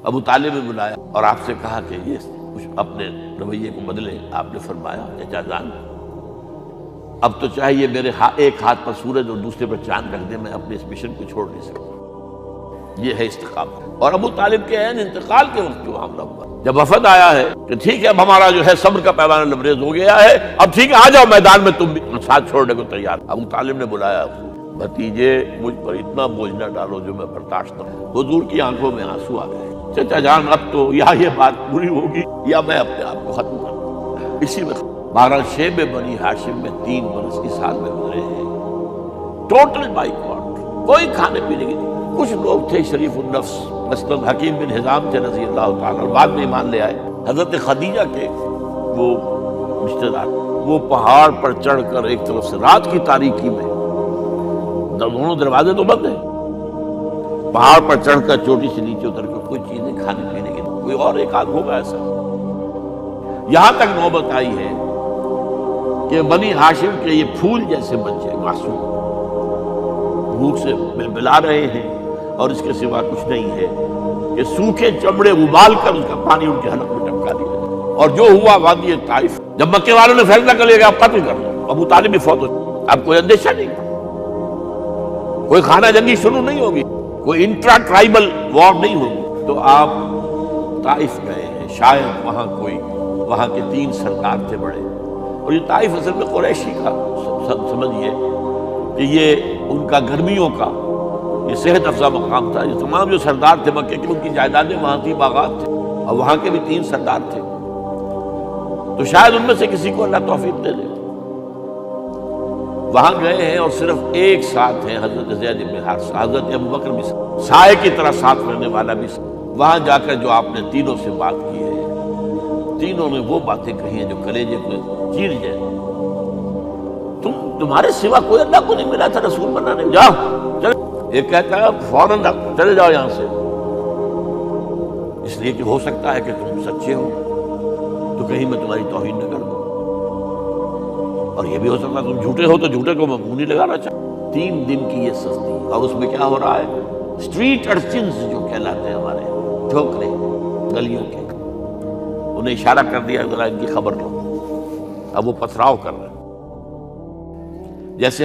ابو طالب نے بلایا اور آپ سے کہا کہ یہ کچھ اپنے رویے کو بدلے. آپ نے فرمایا چچا جان اب تو چاہیے میرے ایک ہاتھ پر سورج اور دوسرے پر چاند رکھ دے، میں اپنے اس مشن کو چھوڑ نہیں سکتا. یہ ہے استقامت. اور ابو طالب کے عین انتقال کے وقت جو معاملہ ہوا، جب وفد آیا ہے کہ ٹھیک ہے اب ہمارا جو ہے صبر کا پیمانہ لبریز ہو گیا ہے، اب ٹھیک ہے آ جاؤ میدان میں، تم بھی ساتھ چھوڑنے کو تیار. ابو طالب نے بلایا بھتیجے مجھ پر اتنا بوجھ نہ ڈالو جو میں برداشت نہ کروں. حضور کی آنکھوں میں آنسو آ گئے. چچا جان اب تو یا یہ بات پوری ہوگی یا میں اپنے آپ کو ختم کر دوں. اسی میں 12 شیب بنی ہاشم میں 3 برس اس حال میں گزرے ہیں. ٹوٹل بائیکاٹ، کوئی کھانے پینے کی نہیں. کچھ لوگ تھے شریف النفس، مثلاً حکیم بن حزام تھے رضی اللہ تعالیٰ، بعد میں ایمان لے آئے. حضرت خدیجہ کے وہ رشتے دار، وہ پہاڑ پر چڑھ کر ایک طرف سے رات کی تاریکی میں، دونوں دروازے تو بند ہیں، پہاڑ پر چڑھ کر چوٹی سے نیچے اتر کر کوئی چیزیں کھانے پینے کی نہیں. کوئی اور ایک آدھ ہوگا ایسا. یہاں تک نوبت آئی ہے کہ بنی ہاشم کے یہ پھول جیسے بچے معصوم بھوک سے بلبلا رہے ہیں اور اس کے سوا کچھ نہیں ہے کہ سوکھے چمڑے ابال کر اس کا پانی ان کے حلق میں ٹپکا دیا. اور جو ہوا وادی طائف، جب مکے والوں نے فیصلہ کر لیا کہ آپ قتل کر دو، ابو طالب بھی فوت ہو، اب کوئی اندیشہ نہیں، کوئی خانہ جنگی شروع نہیں ہوگی، کوئی انٹرا ٹرائبل وار نہیں ہوگی، تو آپ طائف گئے ہیں. شاید وہاں کے 3 سردار تھے بڑے، اور یہ طائف اصل میں قریشی کا سمجھیے کہ یہ ان کا گرمیوں کا یہ صحت افزا مقام تھا. یہ تمام جو سردار تھے مکے کے، ان کی جائیدادیں وہاں تھی، باغات تھے، اور وہاں کے بھی 3 سردار تھے. تو شاید ان میں سے کسی کو اللہ توفیق دے دے. وہاں گئے ہیں اور صرف ایک ساتھ ہیں، حضرت زید بن حارثہ، حضرت ابوبکر بھی سائے کی طرح ساتھ رہنے والا بھی. وہاں جا کر جو آپ نے تینوں سے بات کی ہے، تینوں نے وہ باتیں کہی ہیں جو کلیجے کو چیر جائے. تمہارے سوا کوئی اللہ کو نہیں ملا تھا رسول بنانے. جاؤ چلے. ایک کہتا ہے فوراً چلے جاؤ یہاں سے، اس لیے کہ ہو سکتا ہے کہ تم سچے ہو تو کہیں میں تمہاری توہین نہ کر دوں، اور یہ بھی ہو سکتا ہے تم جھوٹے ہو تو جھوٹے کو میں منہ نہیں لگانا چاہتا. 3 دن کی یہ سستی، اور اس میں کیا ہو رہا ہے؟ اسٹریٹ ارچنز جو کہلاتے ہیں ہمارے ٹھوکرے گلیوں کے، انہیں اشارہ کر دیا ذرا ان کی خبر لو. اب وہ پتھراؤ کر رہے ہیں جیسے